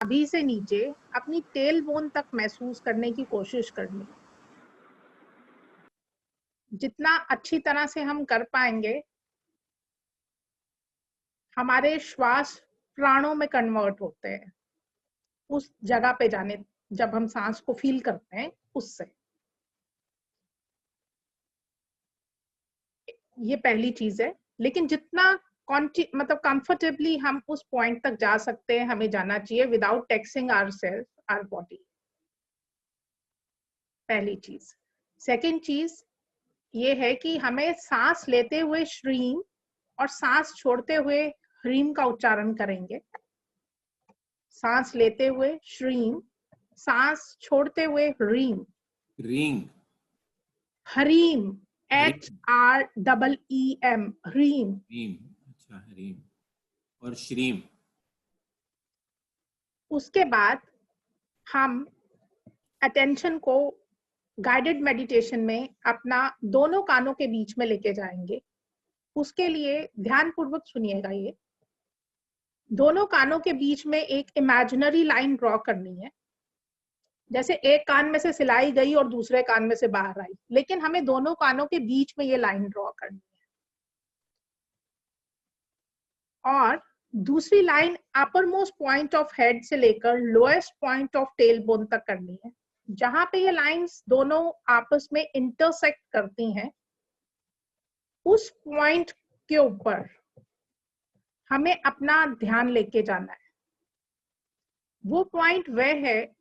नाभि से नीचे अपनी टेल बोन तक महसूस करने की कोशिश करनी। जितना अच्छी तरह से हम कर पाएंगे, हमारे श्वास प्राणों में कन्वर्ट होते हैं उस जगह पे जाने, जब हम सांस को फील करते हैं उससे। ये पहली चीज है। लेकिन जितना मतलब कंफर्टेबली हम उस पॉइंट तक जा सकते हैं, हमें जाना चाहिए without taxing ourselves, our body. पहली चीज। सेकंड चीज ये है कि हमें सांस लेते हुए श्रीम और सांस छोड़ते हुए ह्रीम का उच्चारण करेंगे। सांस लेते हुए श्रीम, सांस छोड़ते हुए ह्रीम। रिंग, हरीम, हरीम, HREEM, ह्रीम। हरीम, अच्छा हरीम और श्रीम। उसके बाद हम अटेंशन को गाइडेड मेडिटेशन में अपना दोनों कानों के बीच में लेके जाएंगे। उसके लिए ध्यानपूर्वक सुनिएगा। ये दोनों कानों के बीच में एक इमेजिनरी लाइन ड्रॉ करनी है, जैसे एक कान में से सिलाई गई और दूसरे कान में से बाहर आई, लेकिन हमें दोनों कानों के बीच में ये लाइन ड्रॉ करनी है। और दूसरी line upper most point of head से लेकर lowest point of tail bone तक करनी है। जहां पे ये लाइंस दोनों आपस में इंटरसेक्ट करती हैं, उस पॉइंट के ऊपर हमें अपना ध्यान लेके जाना है। वो पॉइंट वह है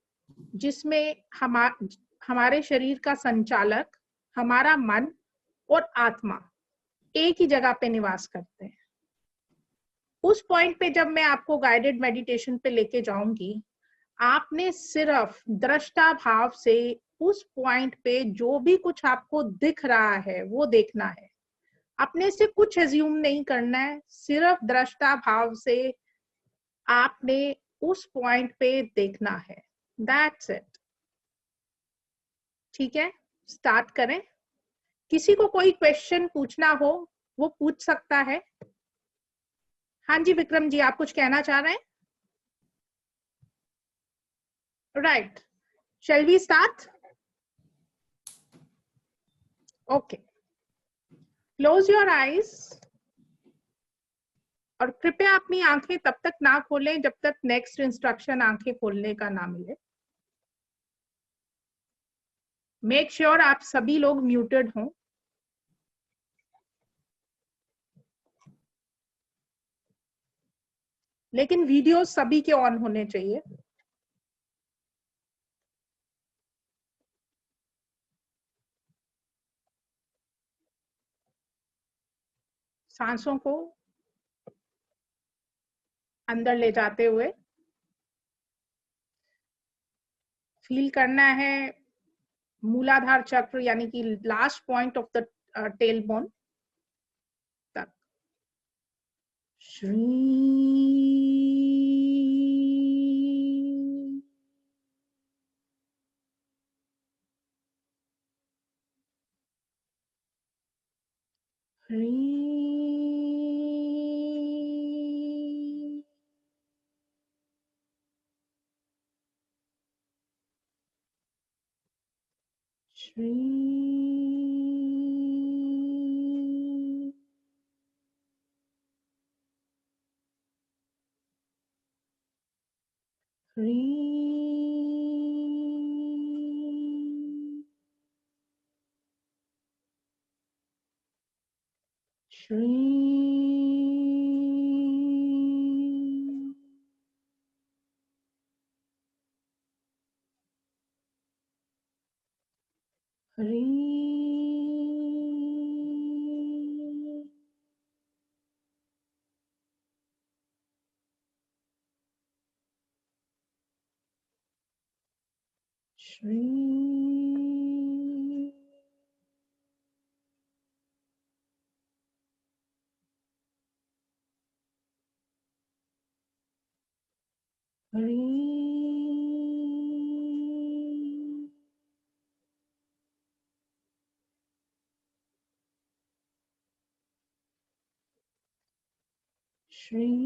जिसमें हमारे शरीर का संचालक, हमारा मन और आत्मा एक ही जगह पे निवास करते हैं। उस पॉइंट पे जब मैं आपको गाइडेड मेडिटेशन पे लेके जाऊंगी, आपने सिर्फ दृष्टा भाव से उस पॉइंट पे जो भी कुछ आपको दिख रहा है वो देखना है। अपने से कुछ एज्यूम नहीं करना है, सिर्फ दृष्टा भाव से आपने उस पॉइंट पे देखना है। That's it. ठीक है, स्टार्ट करें। किसी को कोई क्वेश्चन पूछना हो वो पूछ सकता है। हाँ जी विक्रम जी, आप कुछ कहना चाह रहे हैं? Right, shall we start? Okay, close your eyes और कृपया अपनी आंखें तब तक ना खोलें जब तक नेक्स्ट इंस्ट्रक्शन आंखें खोलने का ना मिले। मेक श्योर आप सभी लोग म्यूटेड हों। लेकिन वीडियो सभी के ऑन होने चाहिए। सांसों को अंदर ले जाते हुए फील करना है मूलाधार चक्र, यानी कि last point of the tail bone तक। श्री श्री श्री